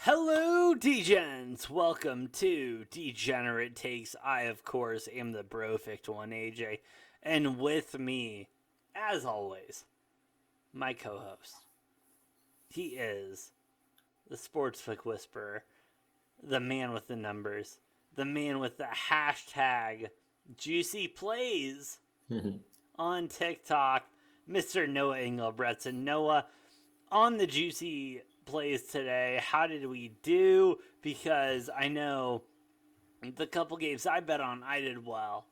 Hello, Degens! Welcome to Degenerate Takes. I, of course, am the Brofict one, AJ. And with me, as always, my co host. He is the Sportsbook Whisperer, the man with the numbers, the man with the hashtag Juicy Plays on TikTok, Mr. Noah Engelbretson. Noah, on the Juicy Plays today, how did we do? Because I know the couple games I bet on, I did well.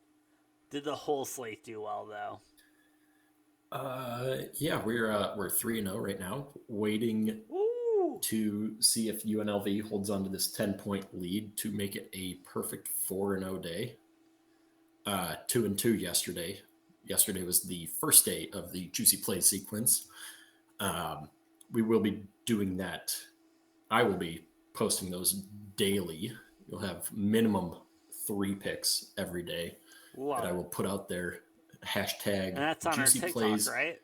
Did the whole slate do well, though? Yeah, we're 3-0 right now, waiting Ooh! to see if UNLV holds on to this 10-point lead to make it a perfect 4-0 day. 2-2 yesterday. Yesterday was the first day of the Juicy Play sequence. Um, we will be doing that. I will be posting those daily. You'll have minimum 3 picks every day that Love I will it. put out there. And Hashtag that's on our Juicy TikTok, Plays. right?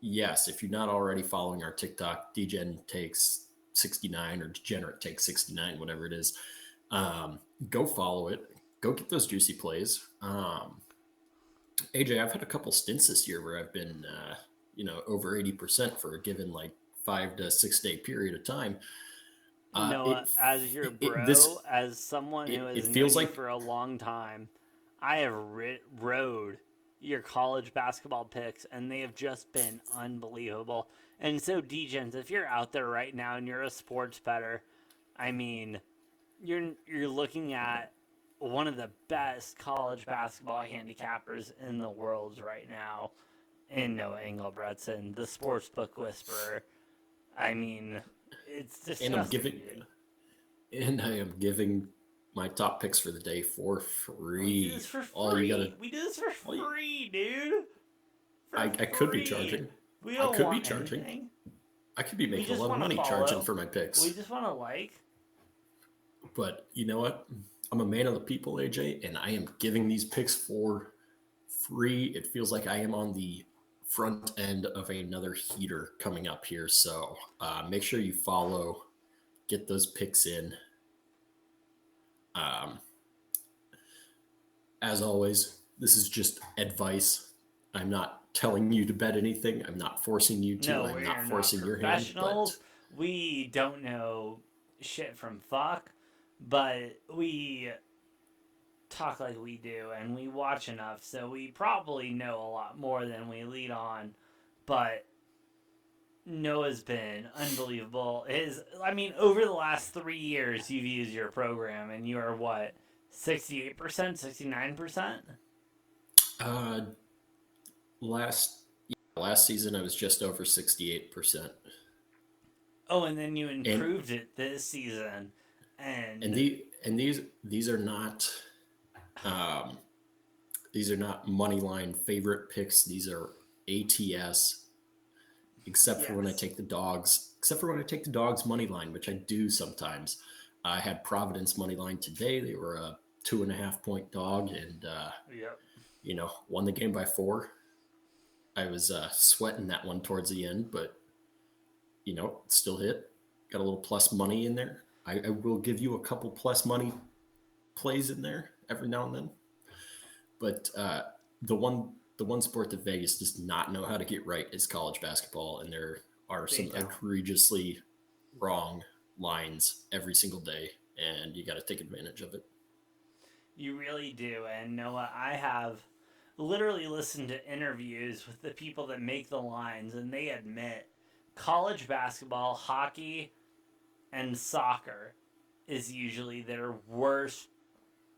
Yes, if you're not already following our TikTok, Degen Takes 69 or Degenerate Takes 69, whatever it is, go follow it. Go get those juicy plays. AJ, I've had a couple stints this year where I've been, over 80% for a given like 5 to 6 day period of time. Noah, as your bro, This as someone who it has known feels you like for a long time, I have rode your college basketball picks, and they have just been unbelievable. And so, Degens, if you're out there right now and you're a sports bettor, I mean, you're looking at one of the best college basketball handicappers in the world right now in Noah Engelbretson, the sportsbook whisperer. I mean, it's and I'm disgusting, giving dude. and I am giving my top picks for the day for We do free. this for All you free. gotta We do this for all you, free, dude. For I could be free. charging. We I don't could be want charging. anything. I could be We making a just lot of want to money charging follow. for my We picks. just want to like. But you know what? I'm a man of the people, AJ, and I am giving these picks for free. It feels like I am on the front end of another heater coming up here. So make sure you follow, get those picks in. Um, as always, this is just advice. I'm not telling you to bet anything. I'm not forcing you to. No, I'm we're not not forcing your hand. But professionals. We don't know shit from fuck, but we talk like we do and we watch enough, so we probably know a lot more than we lead on. But Noah's been unbelievable. I mean, over the last 3 years, you've used your program, and you are what, 68%, 69%. uh, last last season, I was just over 68%. Oh, and then you And improved it this season, and and these are not um, these are not money line favorite picks. These are ATS, except for when I yes, take the dogs. Except for when I take the dogs money line, which I do sometimes. I had Providence money line today. They were a 2.5 point dog, and yep. won the game by 4. I was sweating that one towards the end, but still hit. Got a little plus money in there. I will give you a couple plus money plays in there every now and then. But the one sport that Vegas does not know how to get right is college basketball, and there are They some don't. egregiously wrong lines every single day, and you got to take advantage of it. You really do. And Noah, I have literally listened to interviews with the people that make the lines, and they admit college basketball, hockey, and soccer is usually their worst,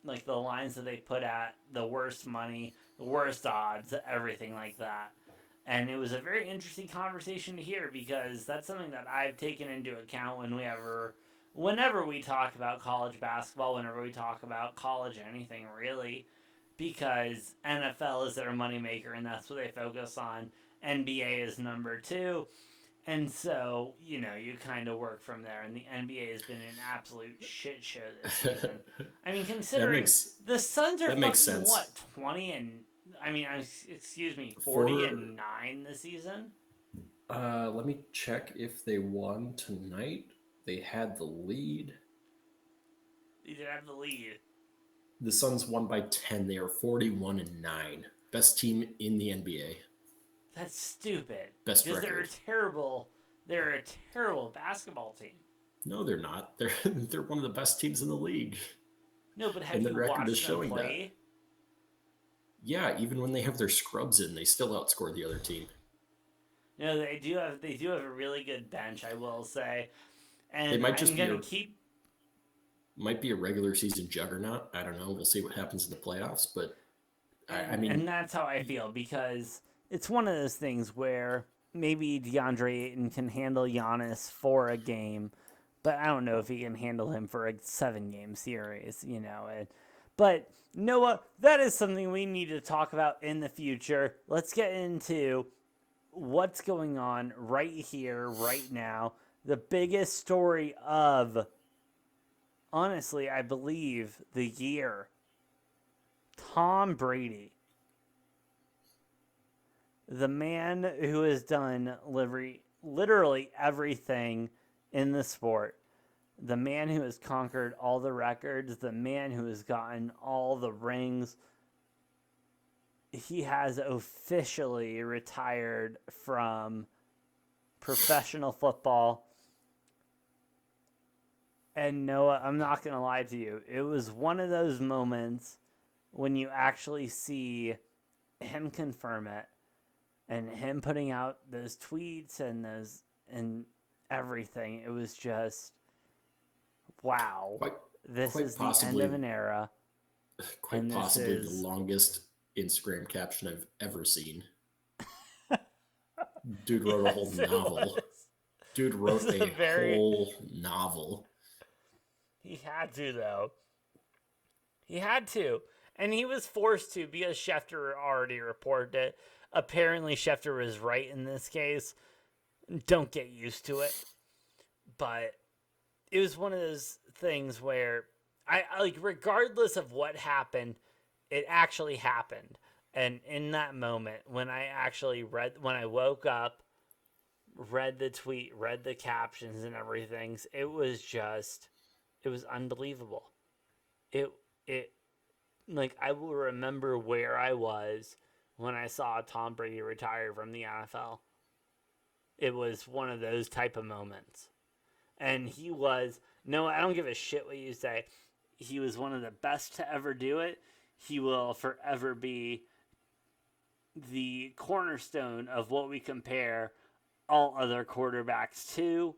like the lines that they put at the worst money, the worst odds, everything like that. And it was a very interesting conversation to hear because that's something that I've taken into account whenever we talk about college basketball, whenever we talk about college anything really, because NFL is their moneymaker and that's what they focus on. NBA is number two. And so, you kind of work from there. And the NBA has been an absolute shit show this season. I mean, that considering makes the Suns are that makes fucking what, sense 20 and I mean, excuse me, 40 for. and 9 this season? Let me check if they won tonight. They had the lead. They did have the lead. The Suns won by 10. They are 41-9. Best team in the NBA. That's stupid Best because they're a record. terrible. They're a terrible basketball team. No, they're not. They're one of the best teams in the league. No, but have And the you record is watched them showing that. play? Yeah, even when they have their scrubs in, they still outscore the other team. No, they do have a really good bench, I will say. They And might I'm just be gonna a keep might be a regular season juggernaut. I don't know. We'll see what happens in the playoffs. But I and mean, that's how I feel because it's one of those things where maybe DeAndre Ayton can handle Giannis for a game, but I don't know if he can handle him for a 7 game series, but Noah, that is something we need to talk about in the future. Let's get into what's going on right here, right now. The biggest story of, honestly, I believe, the year. Tom Brady, the man who has done literally everything in the sport, the man who has conquered all the records, the man who has gotten all the rings, he has officially retired from professional football. And Noah, I'm not going to lie to you. It was one of those moments when you actually see him confirm it and him putting out those tweets and everything. It was just wow. quite This quite is the end of possibly an era, quite and this possibly the is longest Instagram caption I've ever seen. Dude wrote a whole yes, it novel. was. Dude This wrote is a a very whole novel. he had to though. He had to. And he was forced to because Schefter already reported it. Apparently, Schefter was right in this case. Don't get used to it. But it was one of those things where I like, regardless of what happened, it actually happened. And in that moment, when I woke up, read the tweet, read the captions and everything, it was unbelievable. It, it, like, I will remember where I was when I saw Tom Brady retire from the NFL. It was one of those type of moments. And he was, no, I don't give a shit what you say. He was one of the best to ever do it. He will forever be the cornerstone of what we compare all other quarterbacks to.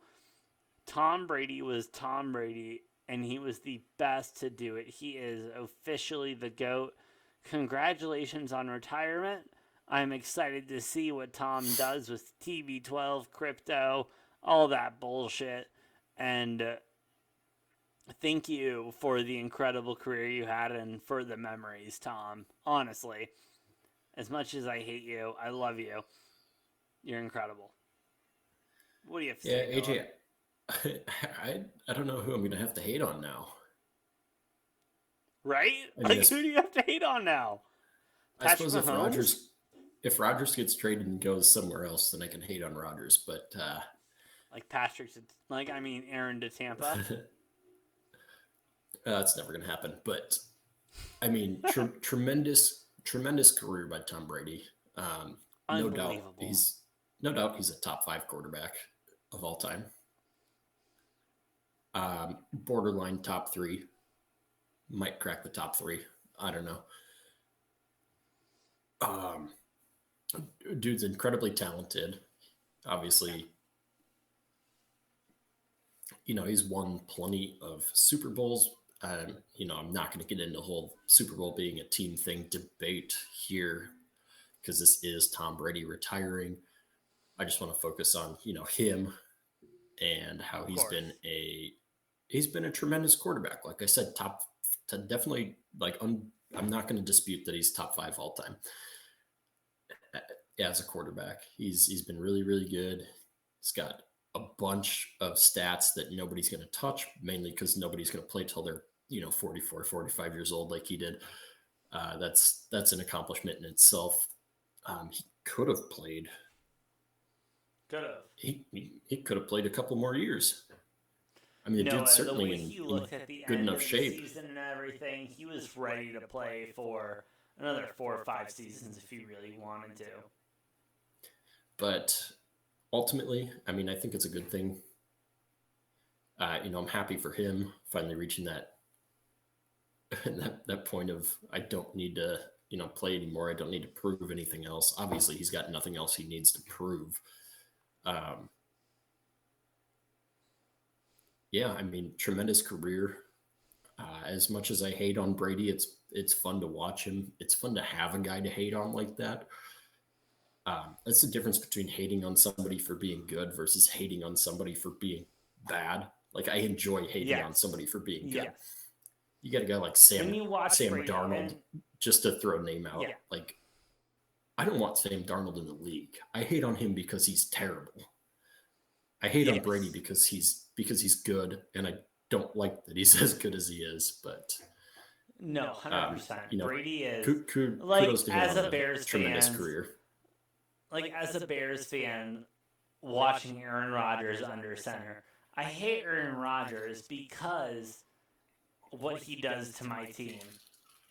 Tom Brady was Tom Brady, and he was the best to do it. He is officially the GOAT. Congratulations on retirement. I'm excited to see what Tom does with TB12, crypto, all that bullshit. And thank you for the incredible career you had and for the memories, Tom. Honestly, as much as I hate you, I love you. You're incredible. What do you have to Yeah, say, Noah? AJ, I don't know who I'm gonna have to hate on now. Right? I mean, Like, who do you have to hate on now? I Patrick suppose Mahomes? If Rogers gets traded and goes somewhere else, then I can hate on Rogers. But Like I mean, Aaron to Tampa. that's never gonna happen. But I mean, tremendous career by Tom Brady. Um, no doubt Unbelievable. he's no doubt he's a top five quarterback of all time. Borderline top three, might crack the top three. I don't know. Um, Dude's incredibly talented. Obviously, he's won plenty of Super Bowls. I'm not going to get into the whole Super Bowl being a team thing debate here because this is Tom Brady retiring. I just want to focus on him and how Of course. he's been a tremendous quarterback. Like I said, definitely I'm not going to dispute that he's top five all time as a quarterback. He's been really really good. He's got a bunch of stats that nobody's going to touch, mainly because nobody's going to play till they're 44, 45 years old like he did. That's an accomplishment in itself. He could have played. Could have. He could have played a couple more years. I mean, the dude's Noah, the certainly way he in looked at the good end enough of the shape. season and everything, he was ready to play for another 4 or 5 seasons if he really wanted to. But ultimately, I mean, I think it's a good thing. I'm happy for him finally reaching that that point of I don't need to play anymore. I don't need to prove anything else. Obviously, he's got nothing else he needs to prove. Um, yeah, I mean, tremendous career. As much as I hate on Brady, it's fun to watch him. It's fun to have a guy to hate on like that. That's the difference between hating on somebody for being good versus hating on somebody for being bad. Like I enjoy hating on Yes. somebody for being good. Yes. You got a guy like When you watch Sam Brady, Darnold, and just to throw a name out. yeah, Like I don't want Sam Darnold in the league. I hate on him because he's terrible. I hate on Brady yes. because he's good, and I don't like that he's as good as he is. But No, um, 100%. you know, Brady is, kudos like, to him as on a a Bears tremendous fan, career. watching Aaron Rodgers under center, I hate Aaron Rodgers because what he does to my team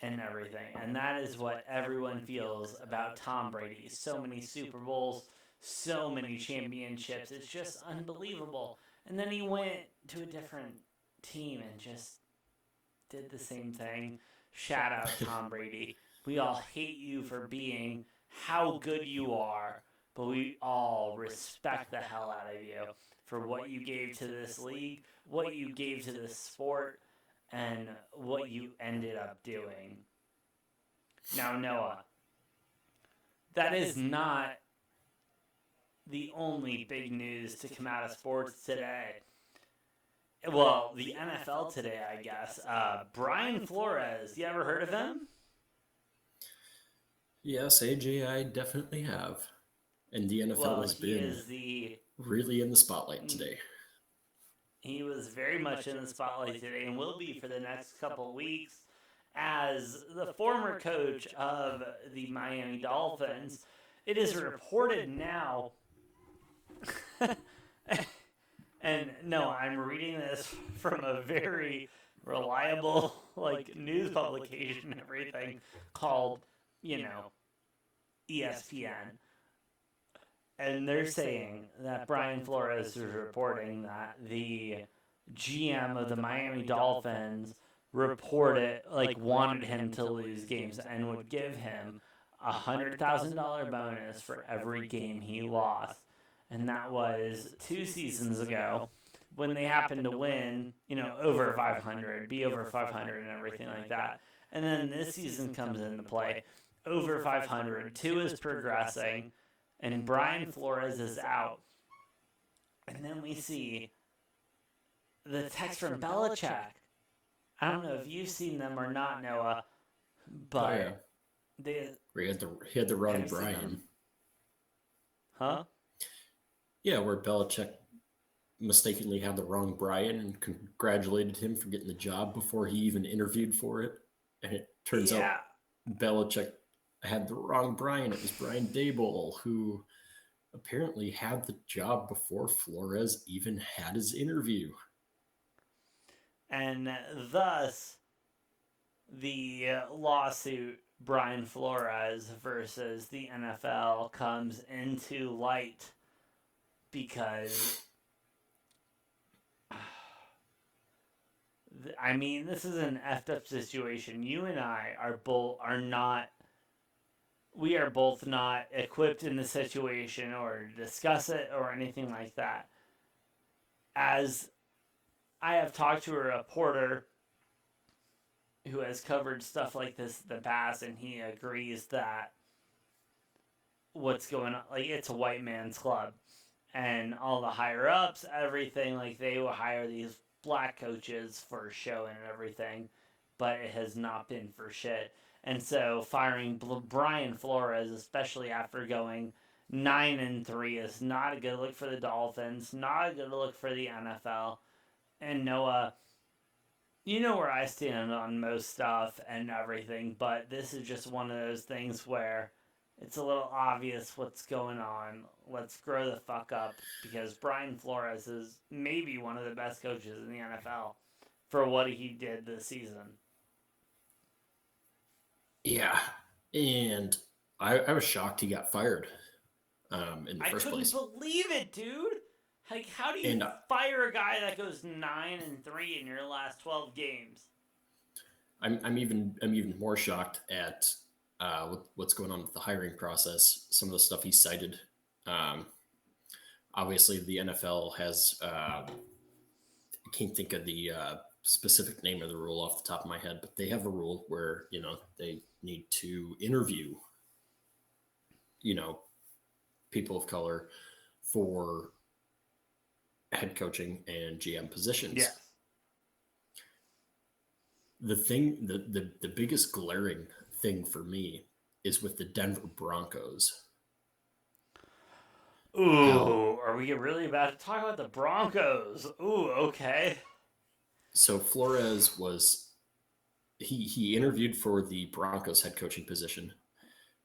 and everything. And that is what everyone feels about Tom Brady. So many Super Bowls, so many championships. It's just unbelievable. And then he went to a different team and just did the same thing. Shout out Tom Brady. We all hate you for being how good you are, but we all respect the hell out of you for what you gave to this league, what you gave to this sport, and what you ended up doing. Now, Noah, that is not the only big news to come out of sports today. Well, the NFL today, I guess. Brian Flores, you ever heard of him? Yes, AJ, I definitely have, and the NFL Well, has been really in the spotlight today. he was very much in the spotlight today and will be for the next couple of weeks as the former coach of the Miami Dolphins. It is reported now, and no, I'm reading this from a very reliable like news publication and everything called, you know, ESPN. And they're saying that Brian Flores is reporting that the GM of the Miami Dolphins reported, like, wanted him to lose games and would give him $100,000 bonus for every game he lost. And that was 2 seasons ago when they happened to win, over 500, be over 500 and everything like that. And then this season comes into play, over 500, two is progressing, and Brian Flores is out. And then we see the text from Belichick. I don't know if you've seen them or not, Noah, Oh yeah, but they he had the have wrong you seen them? Brian. Huh? Yeah, where Belichick mistakenly had the wrong Brian and congratulated him for getting the job before he even interviewed for it. And it turns out Yeah. Belichick had the wrong Brian. It was Brian Daboll, who apparently had the job before Flores even had his interview. And thus, the lawsuit Brian Flores versus the NFL comes into light because I mean, this is an effed up situation. You and I we are both not equipped in the situation or discuss it or anything like that. As I have talked to a reporter who has covered stuff like this in the past, and he agrees that what's going on, like, it's a white man's club, and all the higher ups, everything, like, they will hire these black coaches for show and everything, but it has not been for shit. And so firing Brian Flores, especially after going 9-3, is not a good look for the Dolphins, not a good look for the NFL. And Noah, you know where I stand on most stuff and everything, but this is just one of those things where it's a little obvious what's going on. Let's grow the fuck up because Brian Flores is maybe one of the best coaches in the NFL for what he did this season. Yeah, and I was shocked he got fired in the I first couldn't place. believe it, dude. Like, how do you And fire a guy that goes 9-3 in your last 12 games? I'm even more shocked at what's going on with the hiring process. Some of the stuff he cited. Um, Obviously, the NFL has I can't think of the specific name of the rule off the top of my head, but they have a rule where they need to interview you know people of color for head coaching and GM positions. Yes. The biggest glaring thing for me is with the Denver Broncos. How Ooh, are we really about to talk about the Broncos? Ooh, okay. so Flores was he interviewed for the Broncos head coaching position.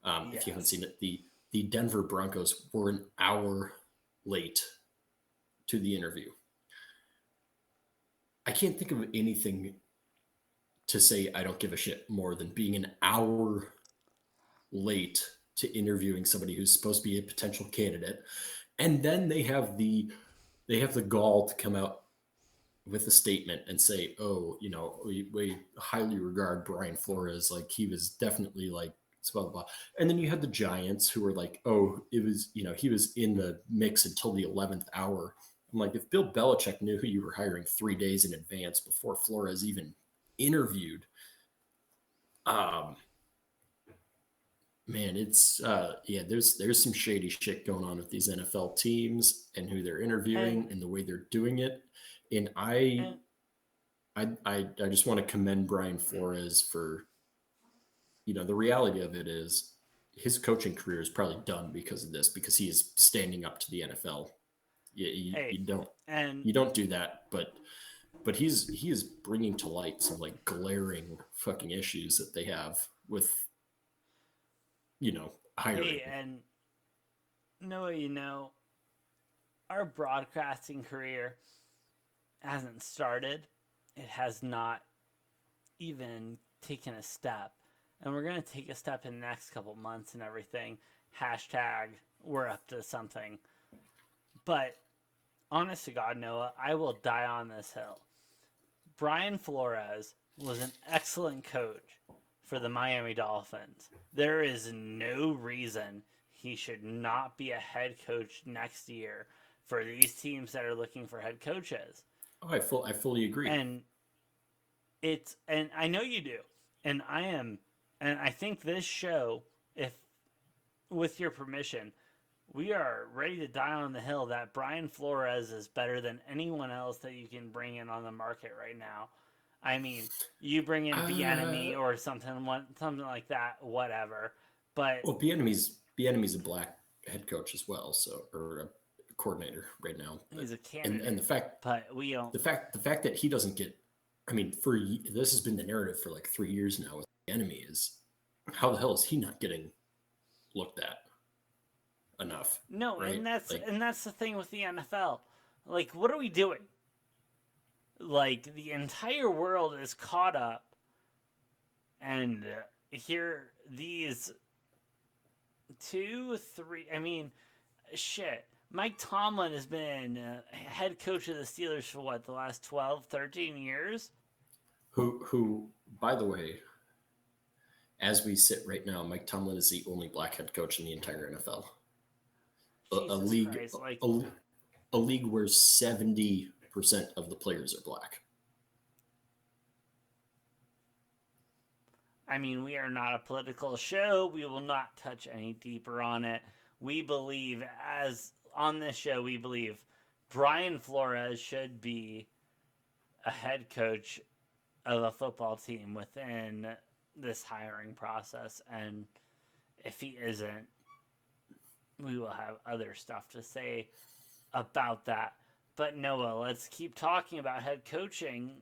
If you haven't Yes. seen it, the Denver Broncos were an hour late to the interview. I can't think of anything to say I don't give a shit more than being an hour late to interviewing somebody who's supposed to be a potential candidate, and then they have the gall to come out with a statement and say, "Oh, we highly regard Brian Flores. Like he was definitely like blah blah blah." And then you had the Giants who were like, "Oh, it was he was in the mix until the 11th hour." I'm like, if Bill Belichick knew who you were hiring 3 days in advance before Flores even interviewed, um, man, it's yeah, there's some shady shit going on with these NFL teams and who they're interviewing And and the way they're doing it. And I and I I just want to commend Brian Flores for the reality of it is his coaching career is probably done because of this because he is standing up to the NFL. You, you, hey, you don't and you don't do that, but he is bringing to light some like glaring fucking issues that they have with hiring. hey, and Noah, our broadcasting career hasn't started. It has not even taken a step. And we're going to take a step in the next couple months and everything. Hashtag, we're up to something. But honest to God, Noah, I will die on this hill. Brian Flores was an excellent coach for the Miami Dolphins. There is no reason he should not be a head coach next year for these teams that are looking for head coaches. Oh, I fully agree. And and I know you do. And I am and I think this show, if with your permission, we are ready to die on the hill that Brian Flores is better than anyone else that you can bring in on the market right now. I mean, you bring in Uh, Bienemy or something like that, whatever. But well, Bieniemy's a black head coach as well, so or a coordinator right now. he's a And candidate. the fact But we don't. that he doesn't get, I mean, this has been the narrative for like 3 years now with Bieniemy is how the hell is he not getting looked at enough, No, right? Like, and that's the thing with the NFL. Like, what are we doing? Like, the entire world is caught up, and here these two, three. I mean, shit. Mike Tomlin has been head coach of the Steelers for what, the last 12, 13 years? who by the way, as we sit right now, Mike Tomlin is the only black head coach in the entire NFL. A Jesus league Christ. Like, a, a league where 70% of the players are black. I mean, we are not a political show. We will not touch any deeper on it. We believe, as on this show, we believe Brian Flores should be a head coach of a football team within this hiring process. And if he isn't, we will have other stuff to say about that. But Noah, let's keep talking about head coaching,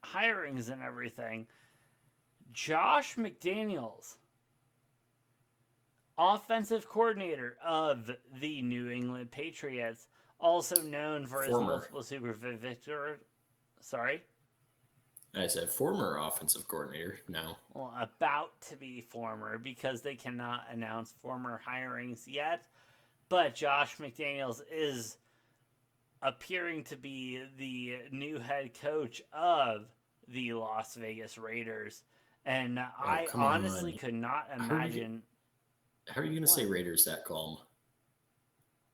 hirings, and everything. Josh McDaniels. offensive coordinator of the New England Patriots, also known for his Former. multiple Super Victor. Sorry? I said former offensive coordinator now. Well, about to be former because they cannot announce former hirings yet. But Josh McDaniels is appearing to be the new head coach of the Las Vegas Raiders. And Oh, I come honestly on. could not How are you, imagine. how are you going to say What? Raiders that calm?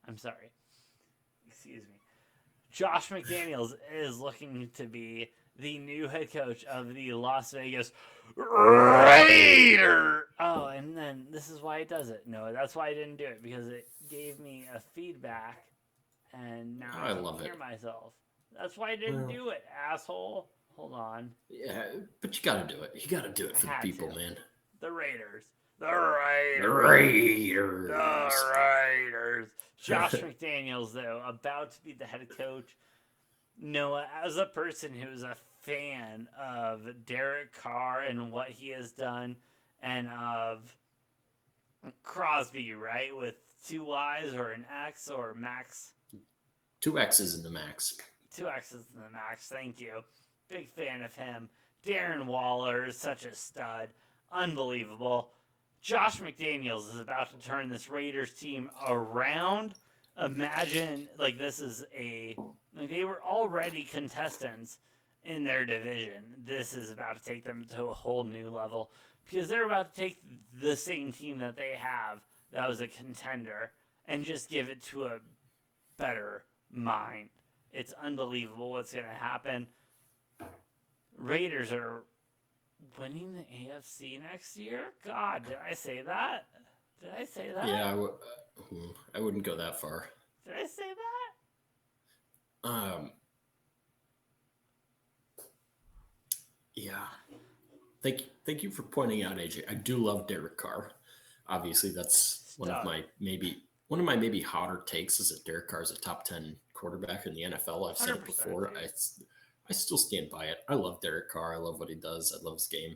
I'm sorry. Excuse me. Josh McDaniels is looking to be the new head coach of the Las Vegas Raiders. Oh, and then this is why it does it. No, that's why I didn't do it because it gave me a feedback, and now I I can't love hear it. myself. That's why I didn't Well, do it, asshole. Hold on, yeah, but you got to do it. You got to do it I for the had to. people, man. The Raiders. The The Raiders. The Raiders. Raiders. Josh McDaniels, though, about to be the head coach. Noah, as a person who is a fan of Derek Carr and what he has done, and of Crosby, right, with two Y's or an X or Max, Two X's in the max. two X's in the Max. Thank you. Big fan of him. Darren Waller is such a stud, unbelievable. Josh McDaniels is about to turn this Raiders team around. Imagine, like, this is a. Like, they were already contestants in their division. This is about to take them to a whole new level because they're about to take the same team that they have that was a contender and just give it to a better mind. It's unbelievable what's going to happen. Raiders are winning the AFC next year? God, did I say that? Did I say that? Yeah, I wouldn't go that far. Did I say that? Um, yeah. Thank you for pointing out, AJ. I do love Derek Carr. Obviously, that's Stud. one of my maybe hotter takes is that Derek Carr is a top 10 quarterback in the NFL. I've said it 100%, before. dude. I still stand by it. I love Derek Carr. I love what he does. I love his game.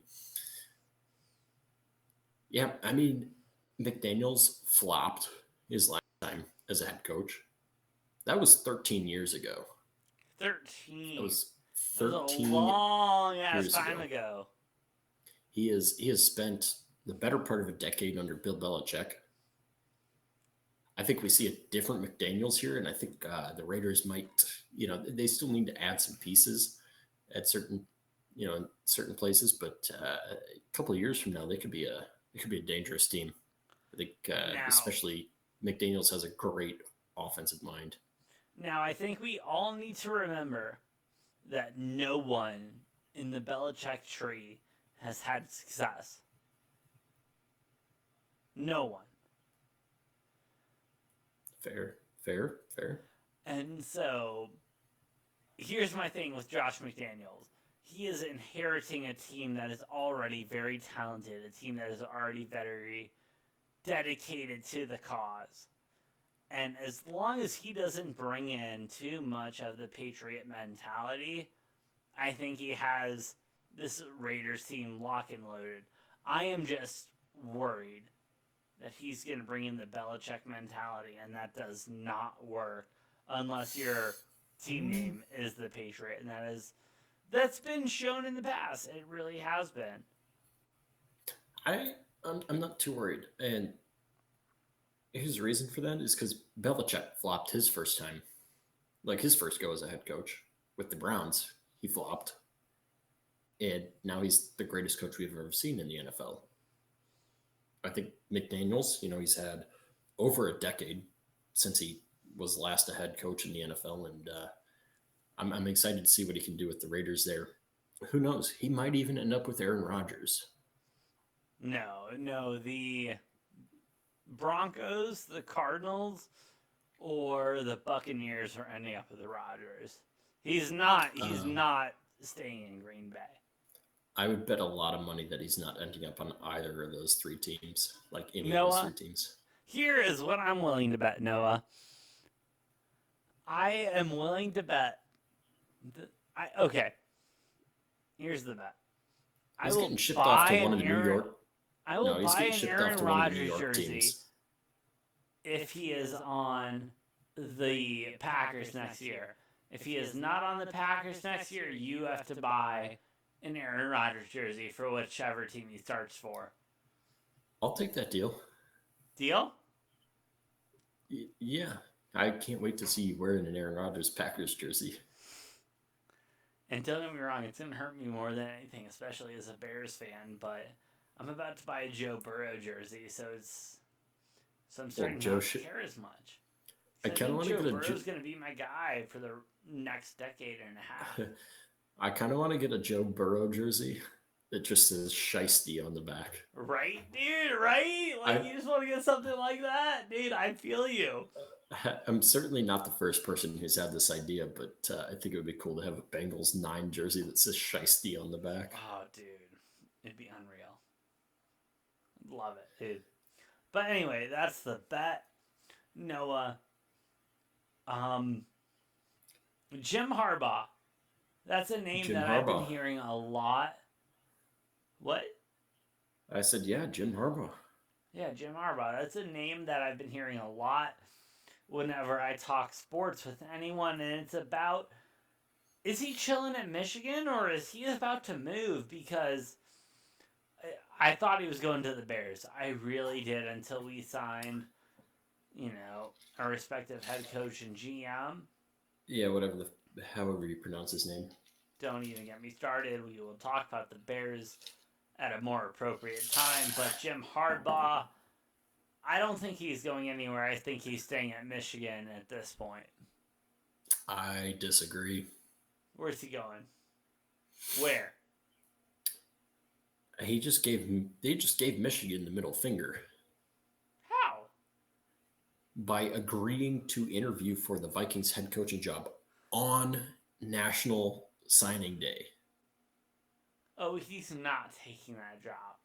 Yeah, I mean, McDaniels flopped his last time as a head coach. That was 13 years ago. That 13. was That was a 13 long ass years time ago. ago. He has spent the better part of a decade under Bill Belichick. I think we see a different McDaniels here, and I think the Raiders might, they still need to add some pieces at certain, in certain places. But a couple of years from now, they could be a dangerous team. I think, Now, especially McDaniels has a great offensive mind. now I think we all need to remember that no one in the Belichick tree has had success. No one. Fair, fair, fair. And so here's my thing with Josh McDaniels. He is inheriting a team that is already very talented, a team that is already very dedicated to the cause. And as long as he doesn't bring in too much of the Patriot mentality, I think he has this Raiders team lock and loaded. I am just worried that he's going to bring in the Belichick mentality, and that does not work unless your team name is the Patriot, and that's been shown in the past. It really has been. I'm not too worried, and his reason for that is because Belichick flopped his first time, like his first go as a head coach with the Browns. He flopped, and now he's the greatest coach we've ever seen in the NFL. I think McDaniels, he's had over a decade since he was last a head coach in the NFL, and I'm excited to see what he can do with the Raiders there. Who knows? He might even end up with Aaron Rodgers. No, the Broncos, the Cardinals, or the Buccaneers are ending up with the Rodgers. He's not. He's Um, not staying in Green Bay. I would bet a lot of money that he's not ending up on either of those three teams, like any of those three Noah, teams. here is what I'm willing to bet. Noah, I am willing to bet. Okay, here's the bet. I He's will getting shipped off buy to an one of the New Aaron. York. I will No, he's buy getting an shipped off Aaron to one of the New Rodgers York jersey teams. if he is on the Packers next year. If he is not on the Packers next year, you have to buy an Aaron Rodgers jersey for whichever team he starts for. I'll take that deal. Deal? Yeah, I can't wait to see you wearing an Aaron Rodgers Packers jersey. And don't get me wrong, it's going to hurt me more than anything, especially as a Bears fan, but I'm about to buy a Joe Burrow jersey, so I'm starting not to care as much. I So I kind of think want to Joe get Burrow's going to be my guy for the next decade and a half. I kind of want to get a Joe Burrow jersey that just says "Shiesty" on the back. Right, dude? Right? Like, you just want to get something like that? Dude, I feel you. I'm certainly not the first person who's had this idea, but I think it would be cool to have a Bengals 9 jersey that says "Shiesty" on the back. Oh, dude. It'd be unreal. Love it, dude. But anyway, that's the bet. Noah. Jim Harbaugh. That's a name Jim that I've been Harbaugh. hearing a lot. What? I said, yeah, Jim Harbaugh. Yeah, Jim Harbaugh. That's a name that I've been hearing a lot whenever I talk sports with anyone, and it's about, is he chilling at Michigan or is he about to move? Because I thought he was going to the Bears. I really did until we signed, our respective head coach and GM. Yeah, however you pronounce his name. Don't even get me started. We will talk about the Bears at a more appropriate time. But Jim Harbaugh, I don't think he's going anywhere. I think he's staying at Michigan at this point. I disagree. Where's he going? Where? They just gave Michigan the middle finger How? by agreeing to interview for the Vikings head coaching job on National Signing Day. Oh, he's not taking that job.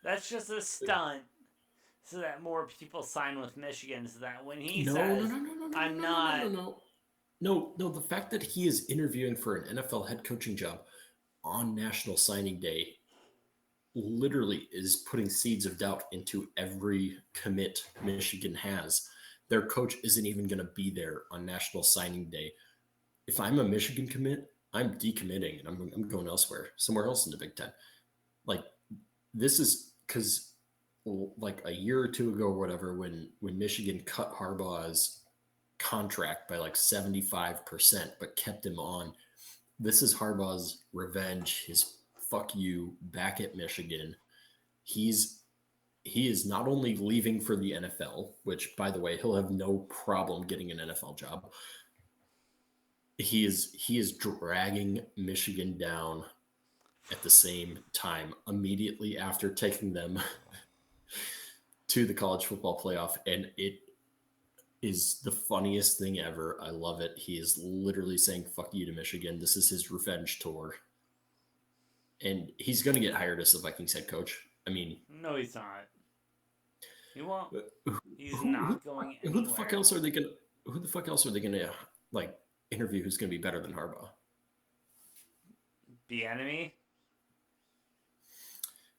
That's just a stunt so that more people sign with Michigan so that when he says, I'm not... No, the fact that he is interviewing for an NFL head coaching job on National Signing Day literally is putting seeds of doubt into every commit Michigan has. Their coach isn't even going to be there on National Signing Day. If I'm a Michigan commit, I'm decommitting and I'm going elsewhere, somewhere else in the Big Ten. Like, this is because like a year or two ago or whatever, when Michigan cut Harbaugh's contract by like 75%, but kept him on. This is Harbaugh's revenge, his fuck you back at Michigan. He is not only leaving for the NFL, which, by the way, he'll have no problem getting an NFL job. He is dragging Michigan down at the same time, immediately after taking them to the college football playoff, and it is the funniest thing ever. I love it. He is literally saying fuck you to Michigan. This is his revenge tour. And he's going to get hired as the Vikings head coach. I mean, no, he's not. He won't. He's not going anywhere. Who the fuck else are they going to like interview who's going to be better than Harbaugh? Bieniemy?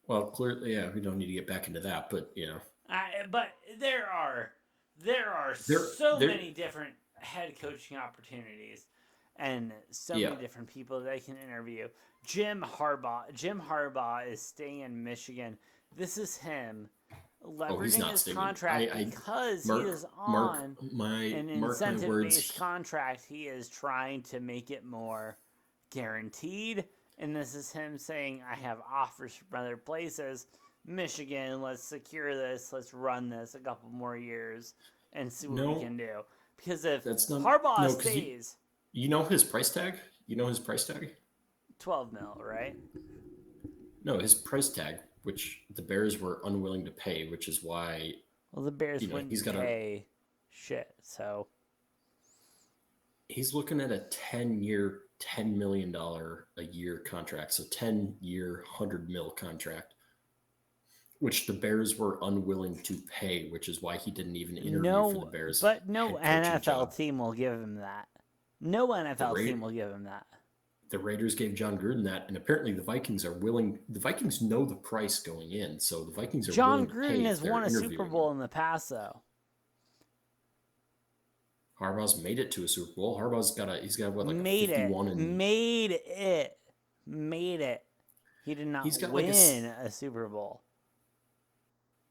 Well, clearly, yeah, we don't need to get back into that, but but there are many different head coaching opportunities and so many different people they can interview. Jim Harbaugh is staying in Michigan. This is him leveraging his contract because he is on an incentive-based contract. He is trying to make it more guaranteed. And this is him saying, I have offers from other places. Michigan, let's secure this. Let's run this a couple more years and see what we can do. Because if Harbaugh stays... You know his price tag? 12 mil, right? No, his price tag, which the Bears were unwilling to pay, which is why... Well, the Bears wouldn't pay shit, so... He's looking at a 10-year, $10 million a year contract. So 10-year, $100 mil contract, which the Bears were unwilling to pay, which is why he didn't even interview for the Bears. But no NFL team will give him that. No NFL team will give him that. The Raiders gave John Gruden that, and apparently the Vikings are willing. The Vikings know the price going in, so the Vikings are John willing to Gruden pay has if they're won a Super interviewing him. Bowl in the past, though. Harbaugh's made it to a Super Bowl. He's got what, like a Made it. 51 and Made it. Made it. He did he's not got like win a Super Bowl.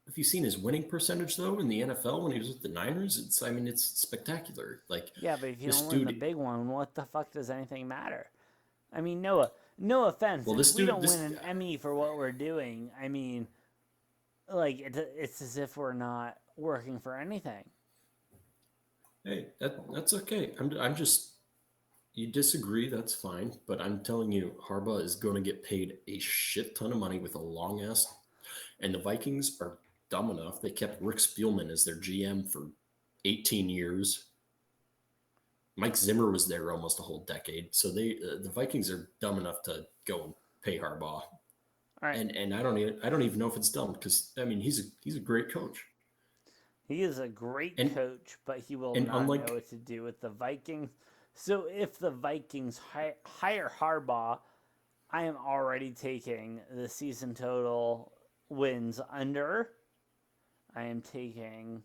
have you seen his winning percentage though in the NFL when he was with the Niners? It's spectacular. Like Yeah, but if you this don't win the dude. big one, what the fuck does anything matter? I mean, Noah, no offense. Well, If this we dude, don't win an Emmy for what we're doing, I mean, like, it's as if we're not working for anything. hey, that's okay. I'm just you disagree, that's fine. But I'm telling you, Harbaugh is going to get paid a shit ton of money with a long ass, and the Vikings are dumb enough. They kept Rick Spielman as their GM for 18 years. Mike Zimmer was there almost a whole decade. So the Vikings are dumb enough to go and pay Harbaugh. All right. And I don't even know if it's dumb because I mean he's a great coach. He is a great And coach, but he will and not know unlike what to do with the Vikings. So if the Vikings hire Harbaugh, I am already taking the season total wins under. I am taking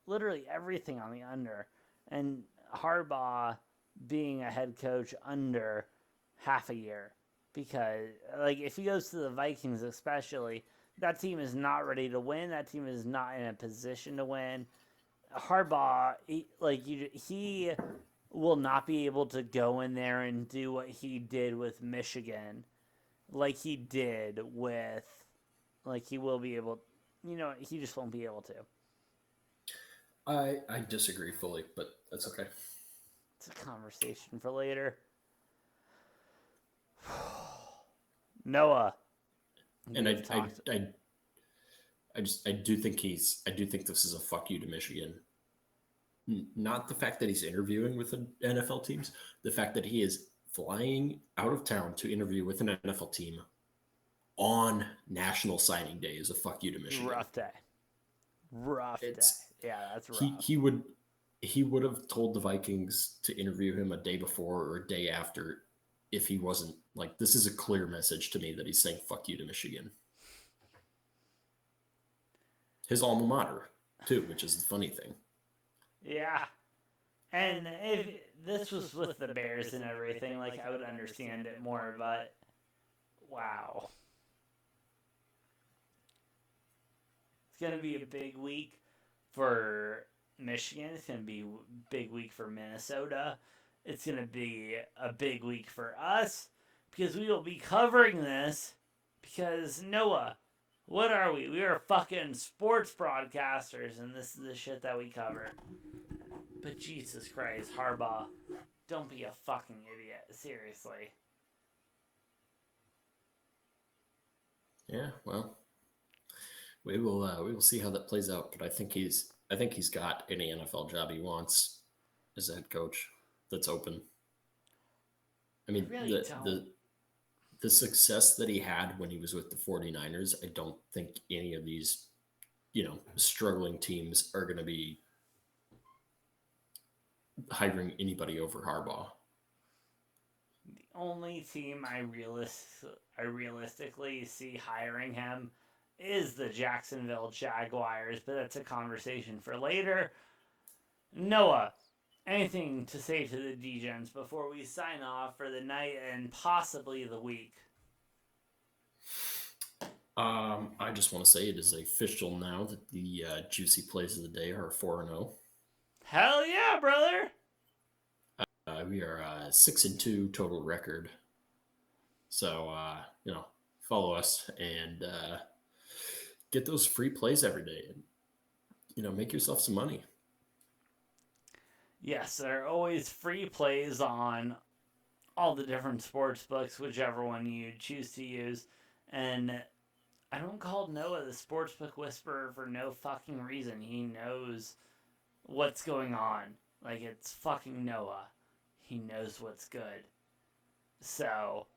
literally everything on the under. And Harbaugh being a head coach under half a year. Because, like, if he goes to the Vikings, especially, that team is not ready to win. That team is not in a position to win. Harbaugh, he will not be able to go in there and do what he did with Michigan, like he did with, like he will be able, he just won't be able to. I disagree fully, but that's okay. It's a conversation for later. Noah, And I do think this is a fuck you to Michigan. Not the fact that he's interviewing with an NFL teams, the fact that he is flying out of town to interview with an NFL team on National Signing Day is a fuck you to Michigan. Rough day. Yeah, that's rough. He would have told the Vikings to interview him a day before or a day after if he wasn't like this is a clear message to me that he's saying fuck you to Michigan. His alma mater, too, which is the funny thing. Yeah. And if this was with the Bears and everything, like, I would understand it more, but wow. It's going to be a big week for Michigan. It's going to be a big week for Minnesota. It's going to be a big week for us because we will be covering this because, Noah, what are we? We are fucking sports broadcasters, and this is the shit that we cover. But Jesus Christ, Harbaugh, don't be a fucking idiot. Seriously. Yeah, well, we will see how that plays out. But I think he's got any NFL job he wants as a head coach that's open. I mean, really the success that he had when he was with the 49ers, I don't think any of these, struggling teams are going to be hiring anybody over Harbaugh. The only team I realistically see hiring him is the Jacksonville Jaguars, but that's a conversation for later. Noah, anything to say to the Degens before we sign off for the night and possibly the week? I just want to say it is official now that the juicy plays of the day are 4-0. Hell yeah, brother! We are 6-2 total record. So follow us and get those free plays every day, and make yourself some money. Yes, there are always free plays on all the different sports books, whichever one you choose to use. And I don't call Noah the sportsbook whisperer for no fucking reason. He knows what's going on. Like, it's fucking Noah. He knows what's good. So,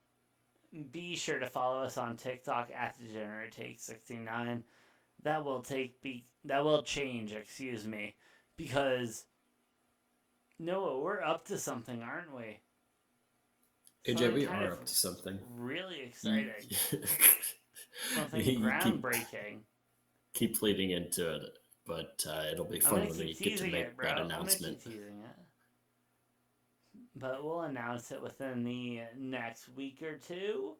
be sure to follow us on TikTok at Degenerate Takes 69. That will change, because Noah, we're up to something, aren't we? AJ, something we kind are of up to something. really You, exciting, something you groundbreaking. keep leading into it, but it'll be I'm fun gonna when keep we get to teasing it, make that bro. I'm gonna announcement. keep teasing it. But we'll announce it within the next week or two.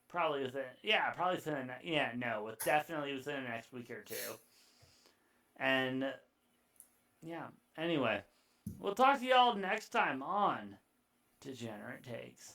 Probably within, yeah, probably within, yeah, no, with definitely within the next week or two. And yeah, anyway, we'll talk to y'all next time on Degenerate Takes.